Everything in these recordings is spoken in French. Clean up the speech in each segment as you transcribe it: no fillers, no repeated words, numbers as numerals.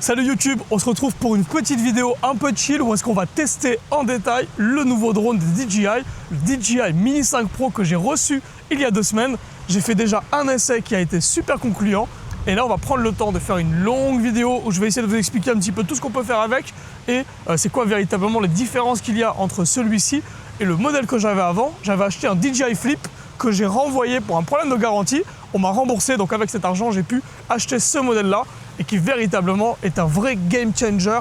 Salut YouTube, on se retrouve pour une petite vidéo un peu chill où est-ce qu'on va tester en détail le nouveau drone de DJI, le DJI Mini 5 Pro que j'ai reçu il y a 2 semaines. J'ai fait déjà un essai qui a été super concluant et là on va prendre le temps de faire une longue vidéo où je vais essayer de vous expliquer un petit peu tout ce qu'on peut faire avec et c'est quoi véritablement les différences qu'il y a entre celui-ci et le modèle que j'avais avant. J'avais acheté un DJI Flip que j'ai renvoyé pour un problème de garantie. On m'a remboursé, donc avec cet argent j'ai pu acheter ce modèle-là et qui véritablement est un vrai game changer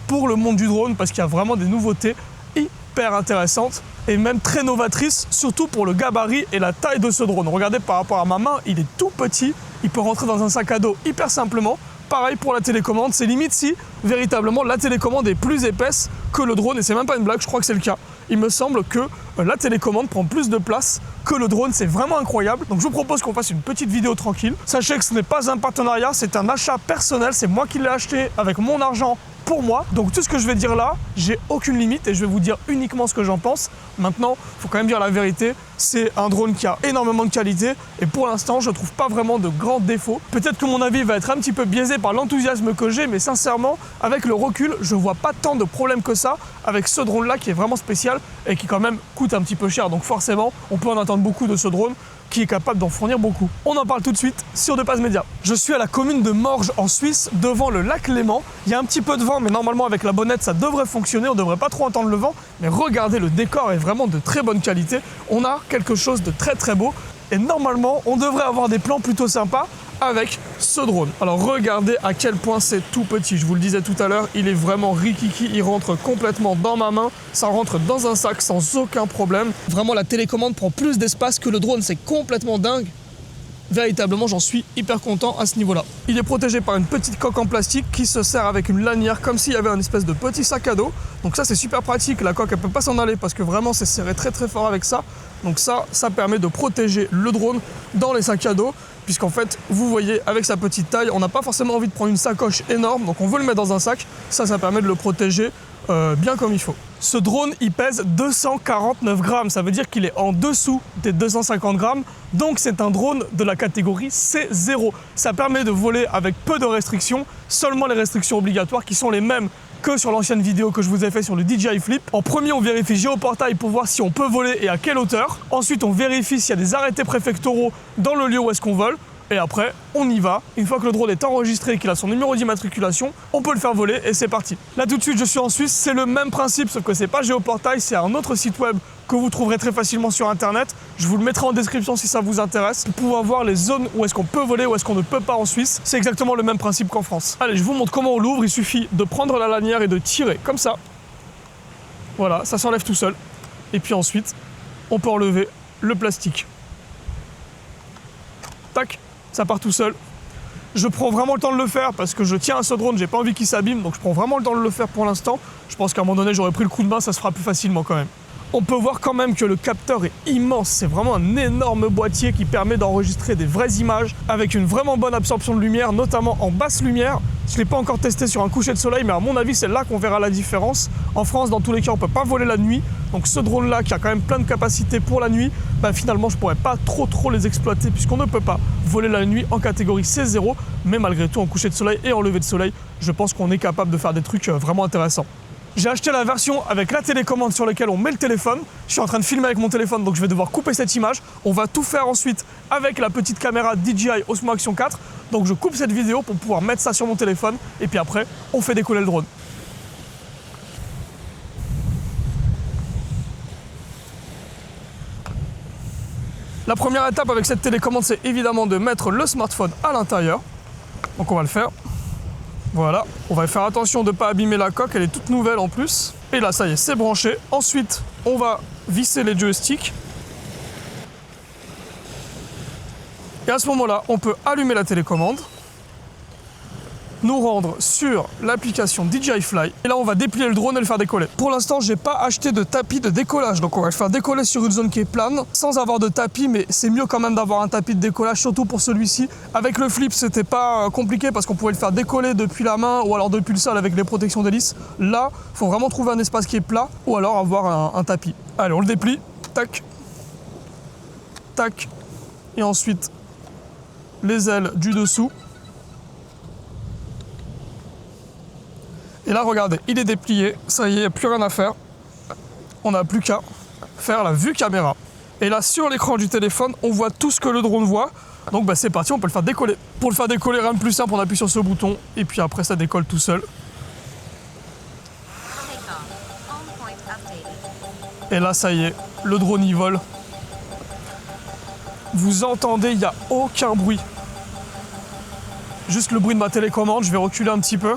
pour le monde du drone parce qu'il y a vraiment des nouveautés hyper intéressantes et même très novatrices, surtout pour le gabarit et la taille de ce drone. Regardez par rapport à ma main, il est tout petit, il peut rentrer dans un sac à dos hyper simplement. Pareil pour la télécommande, c'est limite si véritablement la télécommande est plus épaisse que le drone et c'est même pas une blague, je crois que c'est le cas. Il me semble que la télécommande prend plus de place que le drone, c'est vraiment incroyable. Donc je vous propose qu'on fasse une petite vidéo tranquille. Sachez que ce n'est pas un partenariat, c'est un achat personnel, c'est moi qui l'ai acheté avec mon argent pour moi. Donc tout ce que je vais dire là, j'ai aucune limite et je vais vous dire uniquement ce que j'en pense. Maintenant, il faut quand même dire la vérité, c'est un drone qui a énormément de qualité et pour l'instant, je ne trouve pas vraiment de grands défauts. Peut-être que mon avis va être un petit peu biaisé par l'enthousiasme que j'ai, mais sincèrement, avec le recul, je vois pas tant de problèmes que ça avec ce drone-là qui est vraiment spécial et qui quand même coûte un petit peu cher. Donc forcément, on peut en attendre beaucoup de ce drone qui est capable d'en fournir beaucoup. On en parle tout de suite sur De Paz Média. Je suis à la commune de Morges en Suisse, devant le lac Léman. Il y a un petit peu de vent, mais normalement avec la bonnette ça devrait fonctionner, on ne devrait pas trop entendre le vent. Mais regardez, le décor est vraiment de très bonne qualité. On a quelque chose de très très beau et normalement on devrait avoir des plans plutôt sympas avec ce drone. Alors regardez à quel point c'est tout petit, je vous le disais tout à l'heure, il est vraiment rikiki, il rentre complètement dans ma main, ça rentre dans un sac sans aucun problème. Vraiment la télécommande prend plus d'espace que le drone, c'est complètement dingue. Véritablement, j'en suis hyper content à ce niveau-là. Il est protégé par une petite coque en plastique qui se sert avec une lanière comme s'il y avait un espèce de petit sac à dos. Donc ça, c'est super pratique. La coque, elle peut pas s'en aller parce que vraiment, c'est serré très très fort avec ça. Donc ça permet de protéger le drone dans les sacs à dos. Puisqu'en fait, vous voyez, avec sa petite taille, on n'a pas forcément envie de prendre une sacoche énorme. Donc on veut le mettre dans un sac. Ça permet de le protéger bien comme il faut. Ce drone, il pèse 249 grammes, ça veut dire qu'il est en dessous des 250 grammes, donc c'est un drone de la catégorie C0. Ça permet de voler avec peu de restrictions, seulement les restrictions obligatoires qui sont les mêmes que sur l'ancienne vidéo que je vous ai fait sur le DJI Flip. En premier, on vérifie géoportail pour voir si on peut voler et à quelle hauteur. Ensuite, on vérifie s'il y a des arrêtés préfectoraux dans le lieu où est-ce qu'on vole. Et après, on y va. Une fois que le drone est enregistré et qu'il a son numéro d'immatriculation, on peut le faire voler et c'est parti. Là tout de suite, je suis en Suisse, c'est le même principe, sauf que c'est pas Géoportail, c'est un autre site web que vous trouverez très facilement sur internet. Je vous le mettrai en description si ça vous intéresse. Pour pouvoir voir les zones où est-ce qu'on peut voler, où est-ce qu'on ne peut pas en Suisse. C'est exactement le même principe qu'en France. Allez, je vous montre comment on l'ouvre. Il suffit de prendre la lanière et de tirer comme ça. Voilà, ça s'enlève tout seul. Et puis ensuite, on peut enlever le plastique. Tac. Ça part tout seul. Je prends vraiment le temps de le faire parce que je tiens à ce drone, j'ai pas envie qu'il s'abîme, donc je prends vraiment le temps de le faire pour l'instant. Je pense qu'à un moment donné, j'aurais pris le coup de main, ça se fera plus facilement quand même. On peut voir quand même que le capteur est immense, c'est vraiment un énorme boîtier qui permet d'enregistrer des vraies images avec une vraiment bonne absorption de lumière, notamment en basse lumière. Je ne l'ai pas encore testé sur un coucher de soleil, mais à mon avis, c'est là qu'on verra la différence. En France, dans tous les cas, on ne peut pas voler la nuit. Donc ce drone-là, qui a quand même plein de capacités pour la nuit, finalement, je ne pourrais pas trop les exploiter puisqu'on ne peut pas voler la nuit en catégorie C0. Mais malgré tout, en coucher de soleil et en lever de soleil, je pense qu'on est capable de faire des trucs vraiment intéressants. J'ai acheté la version avec la télécommande sur laquelle on met le téléphone. Je suis en train de filmer avec mon téléphone, donc je vais devoir couper cette image. On va tout faire ensuite avec la petite caméra DJI Osmo Action 4. Donc je coupe cette vidéo pour pouvoir mettre ça sur mon téléphone. Et puis après, on fait décoller le drone. La première étape avec cette télécommande, c'est évidemment de mettre le smartphone à l'intérieur. Donc on va le faire. Voilà, on va faire attention de ne pas abîmer la coque, elle est toute nouvelle en plus. Et là, ça y est, c'est branché. Ensuite, on va visser les joysticks. Et à ce moment-là, on peut allumer la télécommande, nous rendre sur l'application DJI Fly. Et là, on va déplier le drone et le faire décoller. Pour l'instant, j'ai pas acheté de tapis de décollage. Donc, on va le faire décoller sur une zone qui est plane, sans avoir de tapis. Mais c'est mieux quand même d'avoir un tapis de décollage, surtout pour celui-ci. Avec le Flip, c'était pas compliqué parce qu'on pouvait le faire décoller depuis la main ou alors depuis le sol avec les protections d'hélice. Là, il faut vraiment trouver un espace qui est plat ou alors avoir un tapis. Allez, on le déplie. Tac. Tac. Et ensuite, les ailes du dessous. Et là, regardez, il est déplié. Ça y est, il n'y a plus rien à faire. On n'a plus qu'à faire la vue caméra. Et là, sur l'écran du téléphone, on voit tout ce que le drone voit. Donc bah, c'est parti, on peut le faire décoller. Pour le faire décoller, rien de plus simple, on appuie sur ce bouton. Et puis après, ça décolle tout seul. Et là, ça y est, le drone y vole. Vous entendez, il n'y a aucun bruit. Juste le bruit de ma télécommande, je vais reculer un petit peu.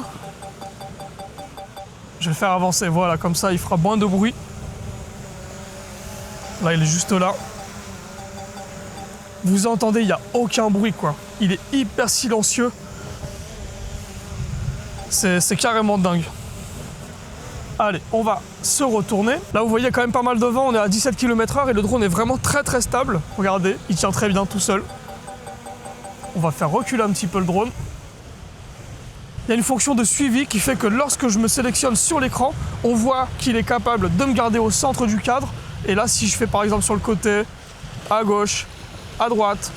Je vais le faire avancer, voilà, comme ça il fera moins de bruit. Là, il est juste là. Vous entendez, il n'y a aucun bruit, quoi. Il est hyper silencieux. C'est carrément dingue. Allez, on va se retourner. Là, vous voyez quand même pas mal de vent. On est à 17 km/h et le drone est vraiment très très stable. Regardez, il tient très bien tout seul. On va faire reculer un petit peu le drone. Il y a une fonction de suivi qui fait que lorsque je me sélectionne sur l'écran, on voit qu'il est capable de me garder au centre du cadre. Et là, si je fais par exemple sur le côté, à gauche, à droite,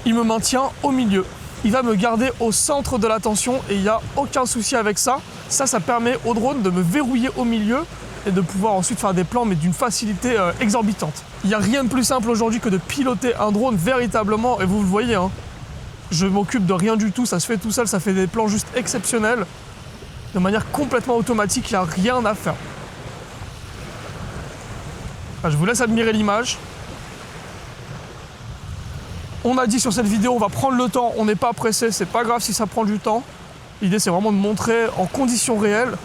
il me maintient au milieu. Il va me garder au centre de l'attention et il n'y a aucun souci avec ça. Ça permet au drone de me verrouiller au milieu et de pouvoir ensuite faire des plans, mais d'une facilité exorbitante. Il n'y a rien de plus simple aujourd'hui que de piloter un drone véritablement, et vous le voyez, hein. Je m'occupe de rien du tout, ça se fait tout seul, ça fait des plans juste exceptionnels, de manière complètement automatique, il n'y a rien à faire. Je vous laisse admirer l'image. On a dit sur cette vidéo, on va prendre le temps, on n'est pas pressé, c'est pas grave si ça prend du temps. L'idée, c'est vraiment de montrer en conditions réelles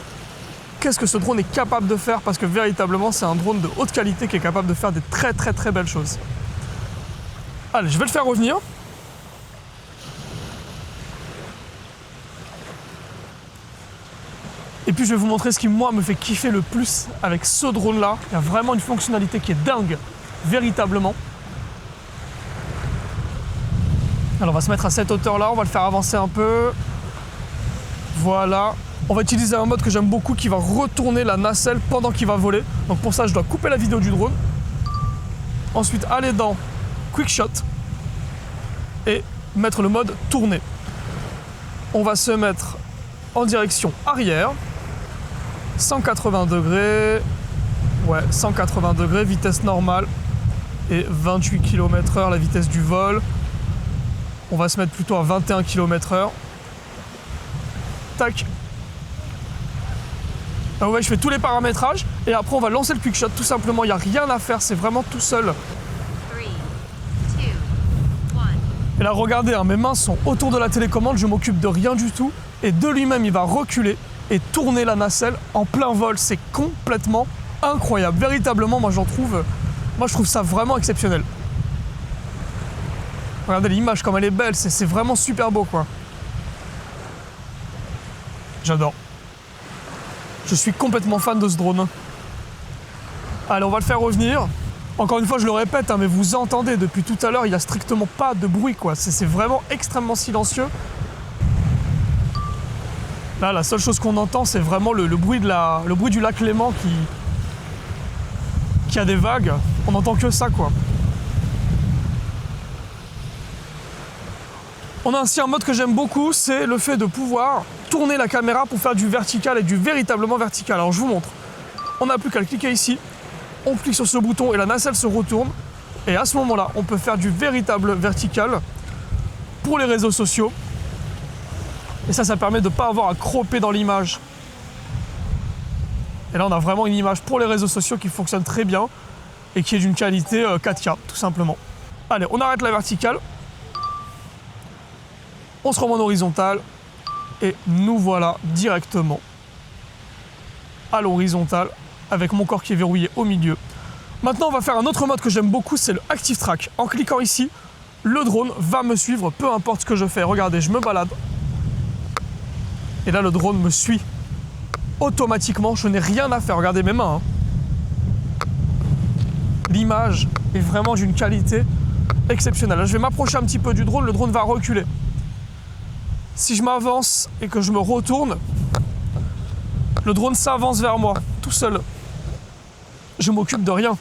qu'est-ce que ce drone est capable de faire, parce que véritablement, c'est un drone de haute qualité qui est capable de faire des très très très belles choses. Allez, je vais le faire revenir. Et puis je vais vous montrer ce qui, moi, me fait kiffer le plus avec ce drone-là. Il y a vraiment une fonctionnalité qui est dingue, véritablement. Alors on va se mettre à cette hauteur-là, on va le faire avancer un peu. Voilà. On va utiliser un mode que j'aime beaucoup qui va retourner la nacelle pendant qu'il va voler. Donc pour ça, je dois couper la vidéo du drone. Ensuite, aller dans Quick Shot et mettre le mode tourner. On va se mettre en direction arrière. 180 degrés. Ouais, 180 degrés, vitesse normale. Et 28 km/h, la vitesse du vol. On va se mettre plutôt à 21 km/h. Tac. Ah ouais, je fais tous les paramétrages et après on va lancer le quick shot tout simplement, il n'y a rien à faire, c'est vraiment tout seul. 3, 2, 1. Et là regardez, hein, mes mains sont autour de la télécommande, je m'occupe de rien du tout et de lui-même il va reculer et tourner la nacelle en plein vol, c'est complètement incroyable. Véritablement, moi je trouve ça vraiment exceptionnel. Regardez l'image comme elle est belle, c'est vraiment super beau quoi. J'adore. Je suis complètement fan de ce drone. Allez, on va le faire revenir. Encore une fois, je le répète, hein, mais vous entendez, depuis tout à l'heure, il n'y a strictement pas de bruit, quoi. C'est vraiment extrêmement silencieux. Là, la seule chose qu'on entend, c'est vraiment le bruit du lac Léman qui a des vagues. On n'entend que ça, quoi. On a ainsi un mode que j'aime beaucoup, c'est le fait de pouvoir tourner la caméra pour faire du vertical et du véritablement vertical. Alors je vous montre. On n'a plus qu'à le cliquer ici, on clique sur ce bouton et la nacelle se retourne. Et à ce moment-là, on peut faire du véritable vertical pour les réseaux sociaux. Et ça permet de ne pas avoir à cropper dans l'image. Et là, on a vraiment une image pour les réseaux sociaux qui fonctionne très bien et qui est d'une qualité 4K, tout simplement. Allez, on arrête la verticale. On se remet en horizontal et nous voilà directement à l'horizontale avec mon corps qui est verrouillé au milieu. Maintenant, on va faire un autre mode que j'aime beaucoup, c'est le Active Track. En cliquant ici, le drone va me suivre, peu importe ce que je fais. Regardez, je me balade. Et là, le drone me suit automatiquement. Je n'ai rien à faire. Regardez mes mains. L'image est vraiment d'une qualité exceptionnelle. Là, je vais m'approcher un petit peu du drone. Le drone va reculer. Si je m'avance et que je me retourne, le drone s'avance vers moi, tout seul. Je m'occupe de rien.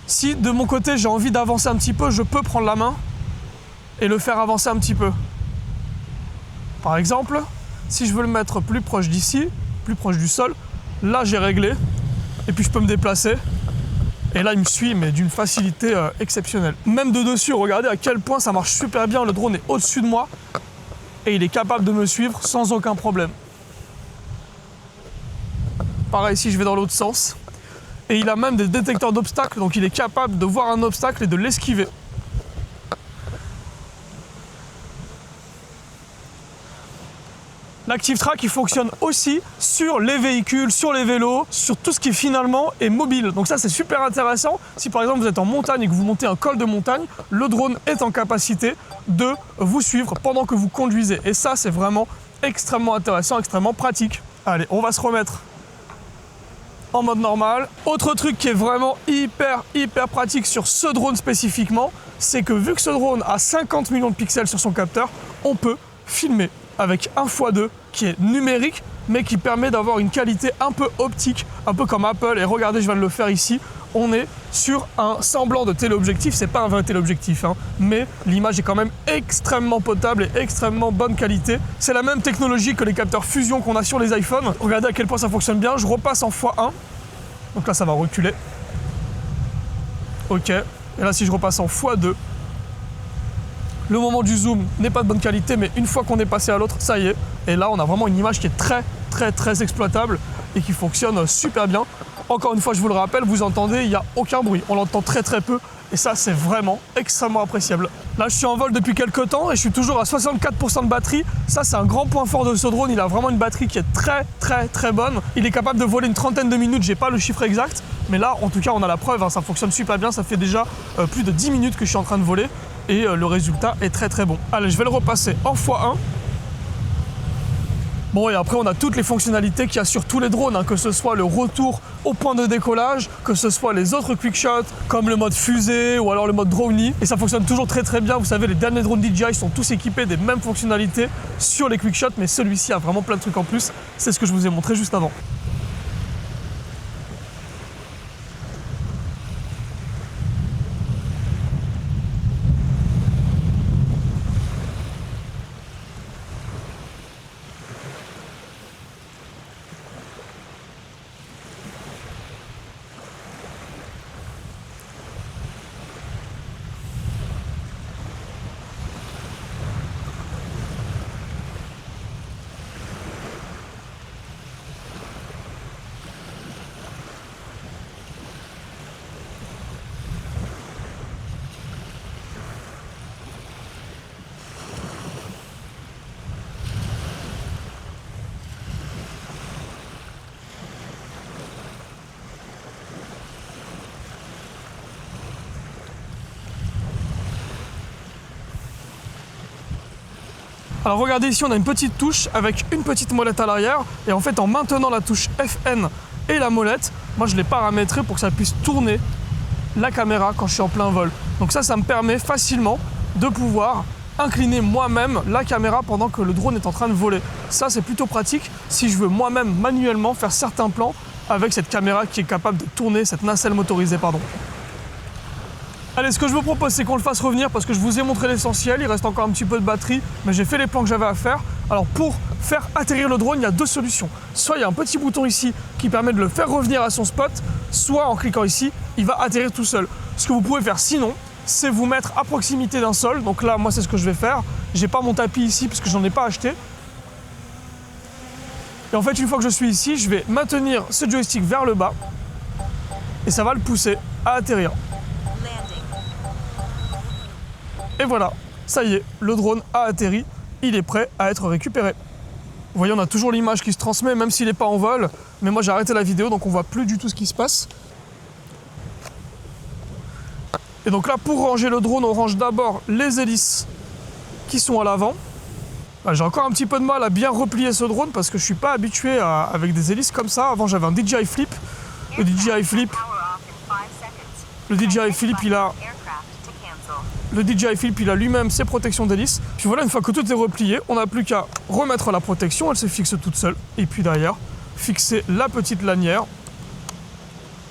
Si de mon côté j'ai envie d'avancer un petit peu, je peux prendre la main et le faire avancer un petit peu. Par exemple, si je veux le mettre plus proche d'ici, plus proche du sol, là j'ai réglé, et puis je peux me déplacer. Et là, il me suit, mais d'une facilité exceptionnelle. Même de dessus, regardez à quel point ça marche super bien. Le drone est au-dessus de moi et il est capable de me suivre sans aucun problème. Pareil, si je vais dans l'autre sens. Et il a même des détecteurs d'obstacles, donc il est capable de voir un obstacle et de l'esquiver. L'ActiveTrack, il fonctionne aussi sur les véhicules, sur les vélos, sur tout ce qui finalement est mobile. Donc ça, c'est super intéressant. Si par exemple vous êtes en montagne et que vous montez un col de montagne, le drone est en capacité de vous suivre pendant que vous conduisez. Et ça, c'est vraiment extrêmement intéressant, extrêmement pratique. Allez, on va se remettre en mode normal. Autre truc qui est vraiment hyper pratique sur ce drone spécifiquement, c'est que vu que ce drone a 50 millions de pixels sur son capteur, on peut filmer avec un x2 qui est numérique mais qui permet d'avoir une qualité un peu optique, un peu comme Apple. Et regardez, je viens de le faire ici, on est sur un semblant de téléobjectif, c'est pas un vrai téléobjectif, hein, mais l'image est quand même extrêmement potable et extrêmement bonne qualité. C'est la même technologie que les capteurs fusion qu'on a sur les iPhones. Regardez à quel point ça fonctionne bien. Je repasse en x1, donc là ça va reculer. Ok, et là si je repasse en x2, le moment du zoom n'est pas de bonne qualité, mais une fois qu'on est passé à l'autre, ça y est. Et là, on a vraiment une image qui est très exploitable et qui fonctionne super bien. Encore une fois, je vous le rappelle, vous entendez, il n'y a aucun bruit. On l'entend très peu et ça, c'est vraiment extrêmement appréciable. Là, je suis en vol depuis quelques temps et je suis toujours à 64% de batterie. Ça, c'est un grand point fort de ce drone. Il a vraiment une batterie qui est très bonne. Il est capable de voler une trentaine de minutes. J'ai pas le chiffre exact, mais là, en tout cas, on a la preuve. Hein, ça fonctionne super bien. Ça fait déjà plus de 10 minutes que je suis en train de voler. Et le résultat est très bon. Allez, je vais le repasser en x1. Bon, et après, on a toutes les fonctionnalités qu'il y a sur tous les drones, hein, que ce soit le retour au point de décollage, que ce soit les autres quickshots, comme le mode fusée ou alors le mode droney. Et ça fonctionne toujours très bien. Vous savez, les derniers drones DJI sont tous équipés des mêmes fonctionnalités sur les quickshots, mais celui-ci a vraiment plein de trucs en plus. C'est ce que je vous ai montré juste avant. Alors regardez ici, on a une petite touche avec une petite molette à l'arrière. Et en fait, en maintenant la touche FN et la molette, moi je l'ai paramétré pour que ça puisse tourner la caméra quand je suis en plein vol. Donc ça me permet facilement de pouvoir incliner moi-même la caméra pendant que le drone est en train de voler. Ça, c'est plutôt pratique si je veux moi-même manuellement faire certains plans avec cette caméra qui est capable de tourner, cette nacelle motorisée, pardon. Allez, ce que je vous propose, c'est qu'on le fasse revenir parce que je vous ai montré l'essentiel. Il reste encore un petit peu de batterie, mais j'ai fait les plans que j'avais à faire. Alors, pour faire atterrir le drone, il y a deux solutions. Soit il y a un petit bouton ici qui permet de le faire revenir à son spot, soit en cliquant ici, il va atterrir tout seul. Ce que vous pouvez faire sinon, c'est vous mettre à proximité d'un sol. Donc là, moi, c'est ce que je vais faire. J'ai pas mon tapis ici parce que j'en ai pas acheté. Et en fait, une fois que je suis ici, je vais maintenir ce joystick vers le bas et ça va le pousser à atterrir. Et voilà, ça y est, le drone a atterri, il est prêt à être récupéré. Vous voyez, on a toujours l'image qui se transmet, même s'il n'est pas en vol. Mais moi, j'ai arrêté la vidéo, donc on voit plus du tout ce qui se passe. Et donc là, pour ranger le drone, on range d'abord les hélices qui sont à l'avant. J'ai encore un petit peu de mal à bien replier ce drone parce que je ne suis pas habitué avec des hélices comme ça. Avant, j'avais un DJI Flip. Le DJI Flip, il a lui-même ses protections d'hélice. Puis voilà, une fois que tout est replié, on n'a plus qu'à remettre la protection, elle se fixe toute seule. Et puis derrière, fixer la petite lanière.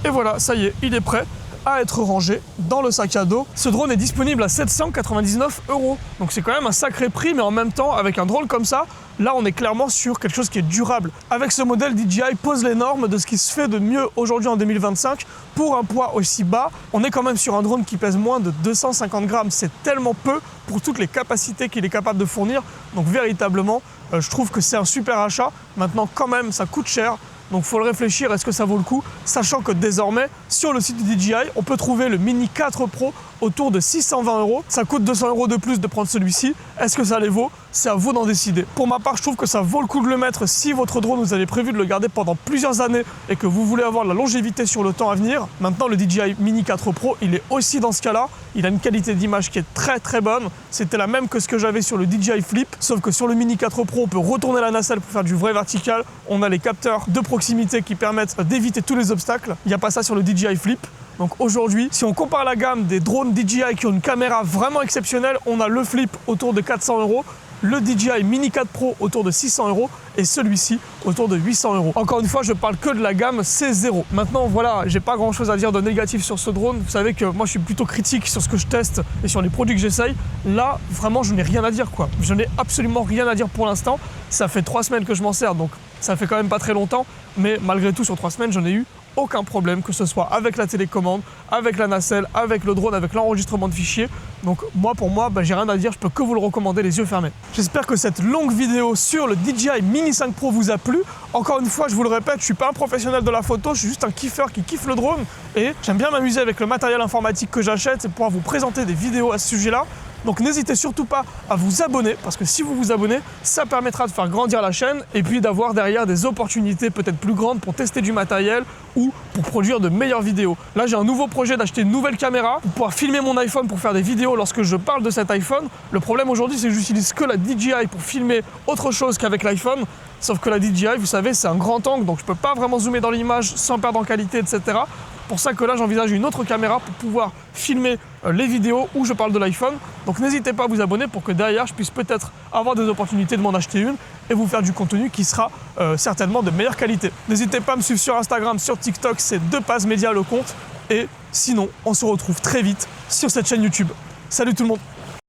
Et voilà, ça y est, il est prêt à être rangé dans le sac à dos. Ce drone est disponible à 799 €. Donc c'est quand même un sacré prix, mais en même temps, avec un drone comme ça, là on est clairement sur quelque chose qui est durable. Avec ce modèle, DJI pose les normes de ce qui se fait de mieux aujourd'hui en 2025 pour un poids aussi bas. On est quand même sur un drone qui pèse moins de 250 grammes. C'est tellement peu pour toutes les capacités qu'il est capable de fournir. Donc véritablement, je trouve que c'est un super achat. Maintenant, quand même, ça coûte cher. Donc il faut le réfléchir, est-ce que ça vaut le coup? Sachant que désormais, sur le site de DJI, on peut trouver le Mini 4 Pro autour de 620 €. Ça coûte 200 € de plus de prendre celui-ci. Est-ce que ça les vaut? C'est à vous d'en décider. Pour ma part, je trouve que ça vaut le coup de le mettre si votre drone, vous avez prévu de le garder pendant plusieurs années et que vous voulez avoir de la longévité sur le temps à venir. Maintenant, le DJI Mini 4 Pro, il est aussi dans ce cas-là. Il a une qualité d'image qui est très très bonne. C'était la même que ce que j'avais sur le DJI Flip, sauf que sur le Mini 4 Pro, on peut retourner la nacelle pour faire du vrai vertical. On a les capteurs de proximité qui permettent d'éviter tous les obstacles. Il n'y a pas ça sur le DJI Flip. Donc aujourd'hui, si on compare la gamme des drones DJI qui ont une caméra vraiment exceptionnelle, on a le Flip autour de 400 €, le DJI Mini 4 Pro autour de 600 € et celui-ci autour de 800 €. Encore une fois, je parle que de la gamme C0. Maintenant, voilà, j'ai pas grand chose à dire de négatif sur ce drone. Vous savez que moi, je suis plutôt critique sur ce que je teste et sur les produits que j'essaye. Là, vraiment, je n'ai rien à dire, quoi. Je n'ai absolument rien à dire pour l'instant. Ça fait 3 semaines que je m'en sers, donc ça fait quand même pas très longtemps. Mais malgré tout, sur 3 semaines, j'en ai eu aucun problème, que ce soit avec la télécommande, avec la nacelle, avec le drone, avec l'enregistrement de fichiers. Donc pour moi, j'ai rien à dire, je peux que vous le recommander les yeux fermés. J'espère que cette longue vidéo sur le DJI Mini 5 Pro vous a plu. Encore une fois, je vous le répète, je suis pas un professionnel de la photo, je suis juste un kiffeur qui kiffe le drone et j'aime bien m'amuser avec le matériel informatique que j'achète et pouvoir vous présenter des vidéos à ce sujet-là. Donc n'hésitez surtout pas à vous abonner, parce que si vous vous abonnez, ça permettra de faire grandir la chaîne et puis d'avoir derrière des opportunités peut-être plus grandes pour tester du matériel ou pour produire de meilleures vidéos. Là, j'ai un nouveau projet d'acheter une nouvelle caméra pour pouvoir filmer mon iPhone pour faire des vidéos lorsque je parle de cet iPhone. Le problème aujourd'hui, c'est que j'utilise que la DJI pour filmer autre chose qu'avec l'iPhone. Sauf que la DJI, vous savez, c'est un grand angle, donc je peux pas vraiment zoomer dans l'image sans perdre en qualité, etc. Pour ça que là, j'envisage une autre caméra pour pouvoir filmer les vidéos où je parle de l'iPhone. Donc n'hésitez pas à vous abonner pour que derrière, je puisse peut-être avoir des opportunités de m'en acheter une et vous faire du contenu qui sera certainement de meilleure qualité. N'hésitez pas à me suivre sur Instagram, sur TikTok, c'est Depaz Média le compte. Et sinon, on se retrouve très vite sur cette chaîne YouTube. Salut tout le monde!